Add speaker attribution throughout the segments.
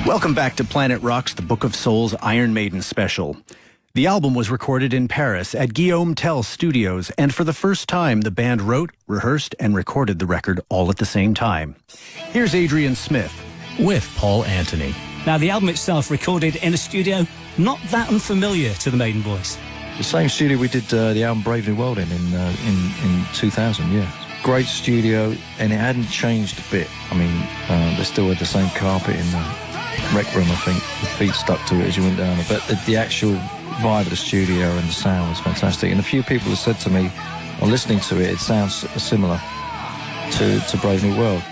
Speaker 1: Welcome back to Planet Rock's The Book of Souls Iron Maiden special. The album was recorded in Paris at Guillaume Tell Studios, and for the first time, the band wrote, rehearsed, and recorded the record all at the same time. Here's Adrian Smith with Paul Anthony.
Speaker 2: Now, the album itself, recorded in a studio not that unfamiliar to the Maiden boys.
Speaker 3: The same studio we did the album Brave New World in 2000, yeah. Great studio, and it hadn't changed a bit. I mean, they still had the same carpet in the rec room, I think. The feet stuck to it as you went down. But the actual vibe of the studio and the sound was fantastic. And a few people have said to me, on listening to it, it sounds similar to Brave New World,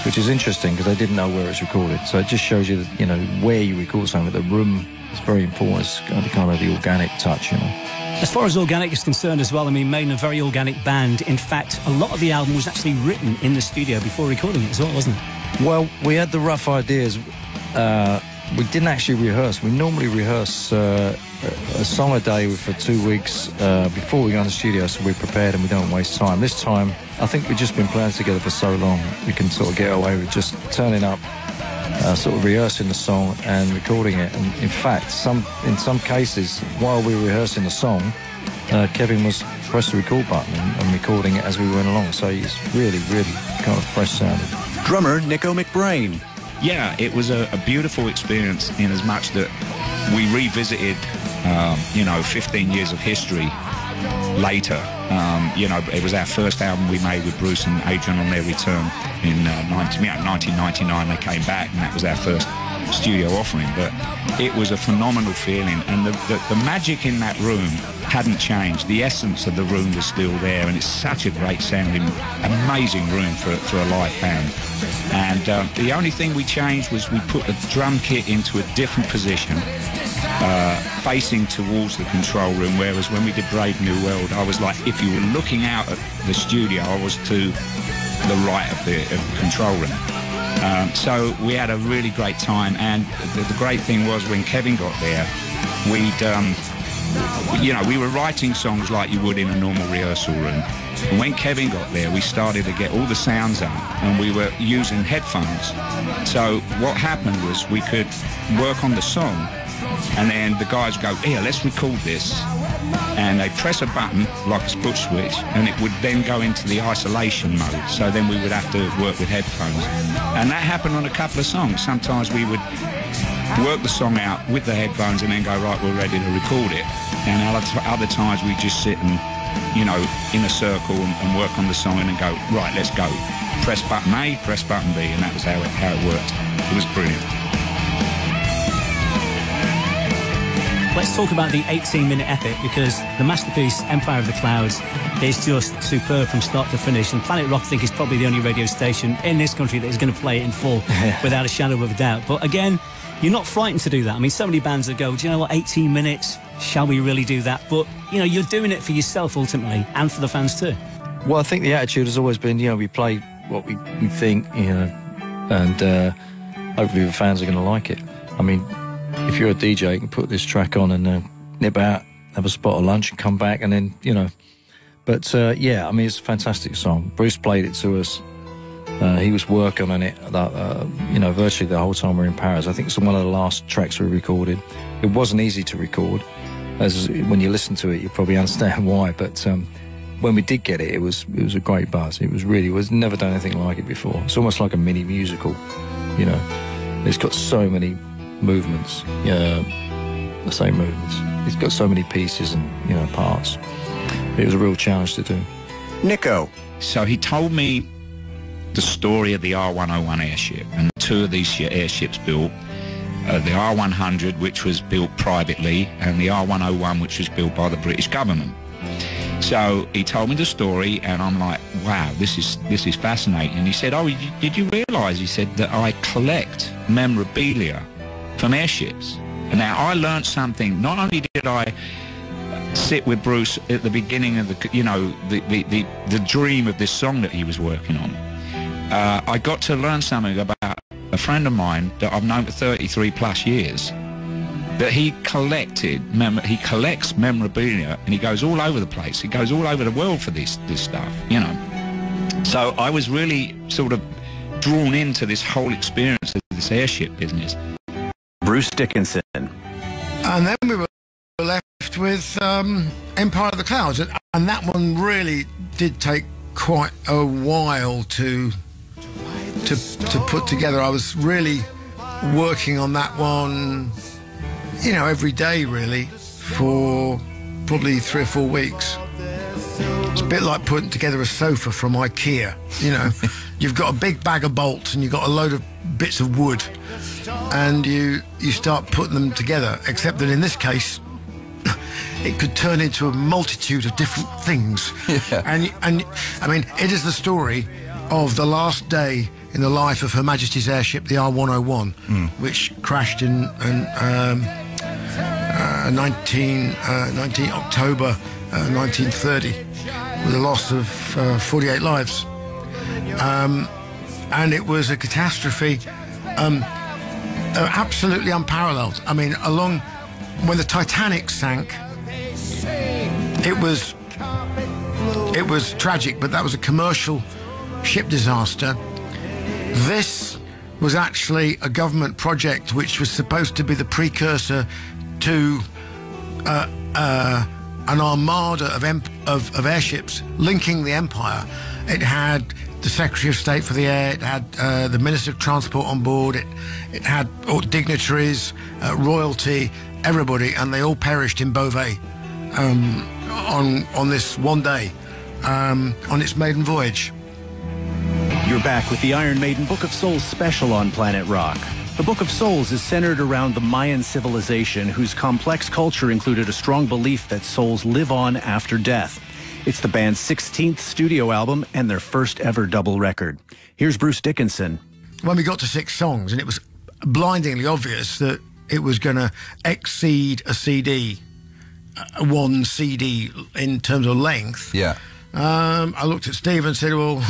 Speaker 3: which is interesting because they didn't know where it's recorded. So it just shows you, you know, where you record something. The room is very important. It's kind of the organic touch, you know.
Speaker 2: As far as organic is concerned as well, I mean, Maiden, a very organic band. In fact, a lot of the album was actually written in the studio before recording it as well, wasn't it?
Speaker 3: Well, we had the rough ideas. We didn't actually rehearse. We normally rehearse a song a day for 2 weeks before we go in the studio, so we're prepared and we don't waste time. This time, I think we've just been playing together for so long, we can sort of get away with just turning up, sort of rehearsing the song and recording it. And in fact, in some cases, while we were rehearsing the song, Kevin was pressed the record button and recording it as we went along. So he's really, really kind of fresh sounding.
Speaker 1: Drummer Nicko Mcbrain.
Speaker 4: Yeah, it was a beautiful experience in as much that we revisited, 15 years of history later. It was our first album we made with Bruce and Adrian on their return in 1999. They came back, and that was our first studio offering. But it was a phenomenal feeling, and the magic in that room hadn't changed. The essence of the room was still there, and it's such a great sounding, amazing room for a live band. And the only thing we changed was we put the drum kit into a different position, facing towards the control room, whereas when we did Brave New World, I was like, if you were looking out at the studio, I was to the right of the control room. So we had a really great time, and the great thing was when Kevin got there, we were writing songs like you would in a normal rehearsal room. And when Kevin got there, we started to get all the sounds up, and we were using headphones. So what happened was we could work on the song, and then the guys go, here, let's record this. And they press a button, like a push switch, and it would then go into the isolation mode. So then we would have to work with headphones. And that happened on a couple of songs. Sometimes we would work the song out with the headphones and then go, right, we're ready to record it. And other times we just sit and, in a circle and work on the song and then go, right, let's go. Press button A, press button B, and that was how it worked. It was brilliant.
Speaker 2: Let's talk about the 18-minute epic, because the masterpiece, Empire of the Clouds, is just superb from start to finish. And Planet Rock, I think, is probably the only radio station in this country that is going to play it in full without a shadow of a doubt. But again, you're not frightened to do that. I mean, so many bands that go, do you know what, 18 minutes, shall we really do that? But, you're doing it for yourself ultimately, and for the fans too.
Speaker 3: Well, I think the attitude has always been, we play what we think, and hopefully the fans are going to like it. I mean, if you're a DJ, you can put this track on and nip out, have a spot of lunch and come back, and then, But, I mean, it's a fantastic song. Bruce played it to us. He was working on it, virtually the whole time we were in Paris. I think it's one of the last tracks we recorded. It wasn't easy to record. As when you listen to it, you probably understand why. But when we did get it, it was a great buzz. It was never done anything like it before. It's almost like a mini musical, It's got so many movements, the same movements. It's got so many pieces and, parts. It was a real challenge to do.
Speaker 1: Nicko.
Speaker 4: So he told me the story of the R101 airship, and two of these airships built, the R100, which was built privately, and the R101, which was built by the British government. So he told me the story, and I'm like, wow, this is fascinating. And he said, oh, did you realise, he said, that I collect memorabilia from airships? And now I learned something. Not only did I sit with Bruce at the beginning of the dream of this song that he was working on, I got to learn something about a friend of mine that I've known for 33 plus years, that he collects memorabilia, and he goes all over the place. He goes all over the world for this stuff, So I was really sort of drawn into this whole experience of this airship business.
Speaker 1: Bruce Dickinson.
Speaker 5: And then we were left with Empire of the Clouds, and that one really did take quite a while to put together. I was really working on that one, you know, every day really for probably 3 or 4 weeks. It's a bit like putting together a sofa from IKEA, you know. You've got a big bag of bolts and you've got a load of bits of wood, and you start putting them together, except that in this case it could turn into a multitude of different things.
Speaker 6: Yeah.
Speaker 5: And I mean, it is the story of the last day in the life of Her Majesty's airship, the R101, which crashed in 19 October 1930 with a loss of 48 lives. And it was a catastrophe absolutely unparalleled. I mean, when the Titanic sank, it was tragic, but that was a commercial ship disaster. This was actually a government project which was supposed to be the precursor to an armada of airships linking the Empire. It had the Secretary of State for the Air, it had the Minister of Transport on board, it had dignitaries, royalty, everybody, and they all perished in Beauvais on this one day, on its maiden voyage.
Speaker 1: You're back with the Iron Maiden Book of Souls special on Planet Rock. The Book of Souls is centered around the Mayan civilization, whose complex culture included a strong belief that souls live on after death. It's the band's 16th studio album and their first ever double record. Here's Bruce Dickinson.
Speaker 5: When we got to 6 songs, and it was blindingly obvious that it was going to exceed a CD, one CD in terms of length.
Speaker 6: Yeah.
Speaker 5: I looked at Steve and said, well,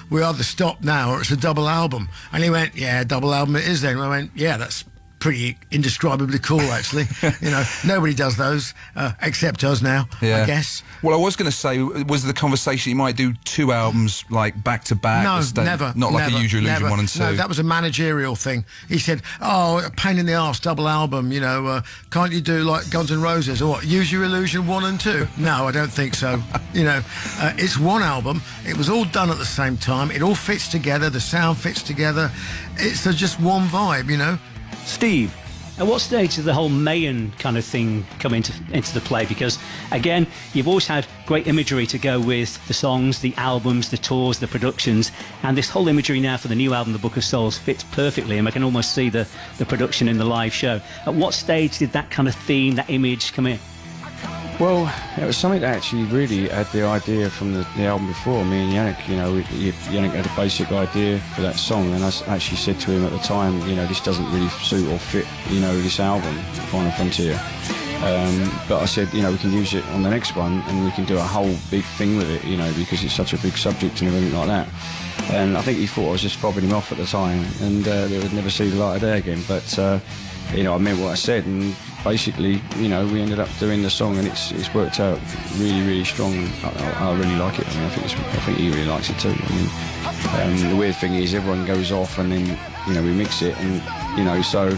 Speaker 5: we either stop now or it's a double album. And he went, yeah, double album it is then. And I went, yeah, that's pretty indescribably cool, actually. You know, nobody does those except us now, I guess.
Speaker 6: Well, I was going to say, was the conversation you might do 2 albums like back to back?
Speaker 5: No, never.
Speaker 6: Not like
Speaker 5: never,
Speaker 6: a Use Your Illusion 1 and 2.
Speaker 5: No, that was a managerial thing. He said, oh, a pain in the arse, double album, you know, can't you do like Guns N' Roses or what, Use Your Illusion 1 and 2? No, I don't think so. You know, it's one album. It was all done at the same time. It all fits together. The sound fits together. It's just one vibe, you know.
Speaker 1: Steve.
Speaker 2: At what stage did the whole Mayan kind of thing come into the play? Because, again, you've always had great imagery to go with the songs, the albums, the tours, the productions, and this whole imagery now for the new album, The Book of Souls, fits perfectly, and I can almost see the production in the live show. At what stage did that kind of theme, that image come in?
Speaker 7: Well, it was something that actually really had the idea from the album before. Me and Janick, you know, Janick had a basic idea for that song, and I actually said to him at the time, you know, this doesn't really suit or fit, you know, this album, Final Frontier. But I said, you know, we can use it on the next one, and we can do a whole big thing with it, you know, because it's such a big subject and everything like that. And I think he thought I was just fobbing him off at the time, and they would never see the light of day again. But you know, I meant what I said, and basically, you know, we ended up doing the song, and it's worked out really, really strong. I really like it. I mean, I think he really likes it too. I mean, the weird thing is everyone goes off, and then, you know, we mix it, and, you know, so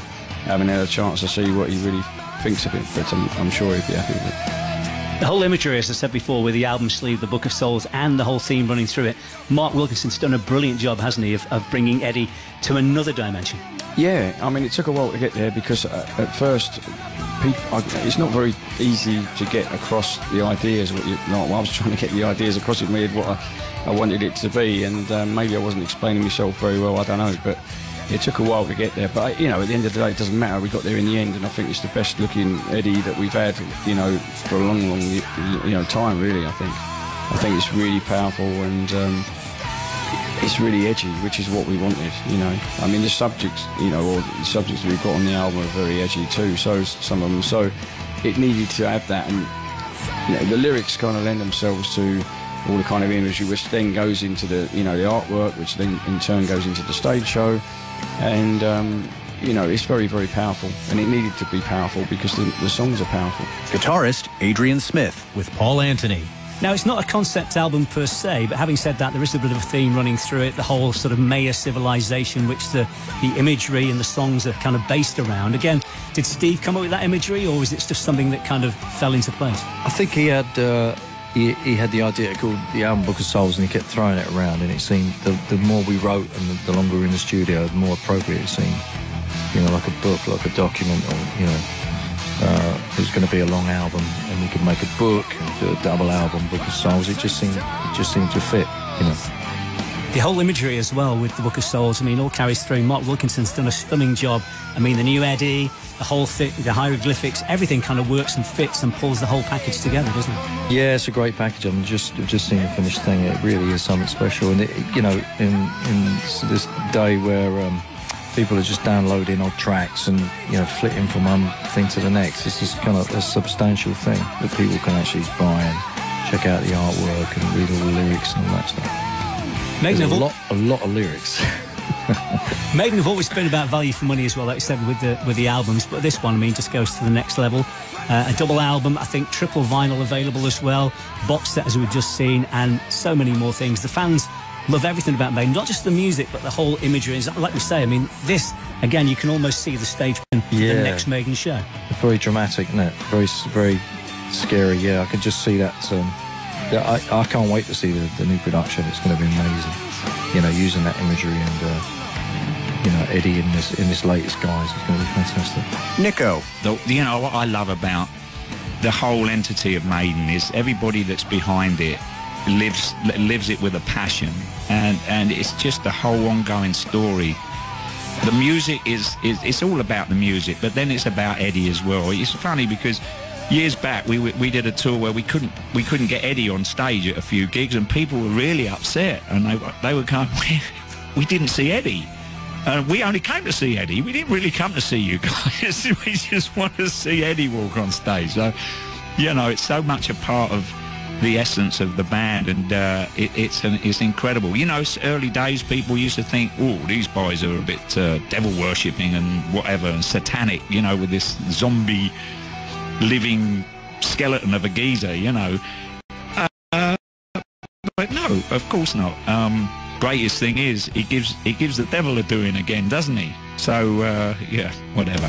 Speaker 7: having had a chance to see what he really thinks of it, but I'm sure he'd be happy with it.
Speaker 2: The whole imagery, as I said before, with the album sleeve, The Book of Souls, and the whole theme running through it, Mark Wilkinson's done a brilliant job, hasn't he, of bringing Eddie to another dimension.
Speaker 7: Yeah, I mean, it took a while to get there because at first, it's not very easy to get across the ideas. I was trying to get the ideas across in my head what I wanted it to be, and maybe I wasn't explaining myself very well, I don't know, but it took a while to get there. But, you know, at the end of the day, it doesn't matter. We got there in the end, and I think it's the best looking Eddie that we've had, you know, for a long, long, you know, time, really, I think it's really powerful, and it's really edgy, which is what we wanted, you know. I mean, the subjects, you know, or the subjects we've got on the album are very edgy too, so some of them. So it needed to have that, and, you know, the lyrics kind of lend themselves to all the kind of imagery, which then goes into the, you know, the artwork, which then in turn goes into the stage show, and you know, it's very, very powerful, and it needed to be powerful because the songs are powerful.
Speaker 1: Guitarist Adrian Smith
Speaker 8: with Paul Anthony.
Speaker 2: Now, it's not a concept album per se, but having said that, there is a bit of a theme running through it, the whole sort of Maya civilization, which the imagery and the songs are kind of based around. Again, did Steve come up with that imagery, or was it just something that kind of fell into place?
Speaker 3: I think he had the idea called the album Book of Souls, and he kept throwing it around, and it seemed the more we wrote and the longer we were in the studio, the more appropriate it seemed. You know, like a book, like a document, or, you know, it was going to be a long album, and we could make a book and do a double album, Book of Souls. It just seemed to fit, you know.
Speaker 2: The whole imagery as well with the Book of Souls, I mean, all carries through. Mark Wilkinson's done a stunning job. I mean, the new Eddie, the whole thing, the hieroglyphics, everything kind of works and fits and pulls the whole package together, doesn't it?
Speaker 3: Yeah, it's a great package. I mean, just seeing the finished thing, it really is something special. And, you know, in this day where people are just downloading odd tracks and, you know, flitting from one thing to the next, this is kind of a substantial thing that people can actually buy and check out the artwork and read all the lyrics and all that stuff. There's a lot of lyrics.
Speaker 2: Maiden have always been about value for money as well, like you said, with the albums, but this one, I mean, just goes to the next level. A double album, I think triple vinyl available as well, box set as we've just seen, and so many more things. The fans love everything about Maiden, not just the music, but the whole imagery. And like we say, I mean, this, again, you can almost see the stage for the next Maiden show.
Speaker 3: Very dramatic, isn't it? Very, very scary, yeah. I can just see that. Yeah, I can't wait to see the new production. It's going to be amazing. You know, using that imagery and, you know, Eddie in this latest guise is going to be fantastic.
Speaker 1: Nicko.
Speaker 4: You know, what I love about the whole entity of Maiden is everybody that's behind it lives it with a passion, and it's just a whole ongoing story. The music is it's all about the music, but then it's about Eddie as well. It's funny because years back we did a tour where we couldn't get Eddie on stage at a few gigs, and people were really upset, and they were going, we didn't see Eddie. We only came to see Eddie. We didn't really come to see you guys. We just want to see Eddie walk on stage. So, you know, it's so much a part of the essence of the band, and it's incredible. You know, early days people used to think, oh, these boys are a bit devil worshipping and whatever, and satanic, you know, with this zombie living skeleton of a geezer, you know. But no, of course not. Greatest thing is he gives the devil a doing again, doesn't he? So yeah, whatever.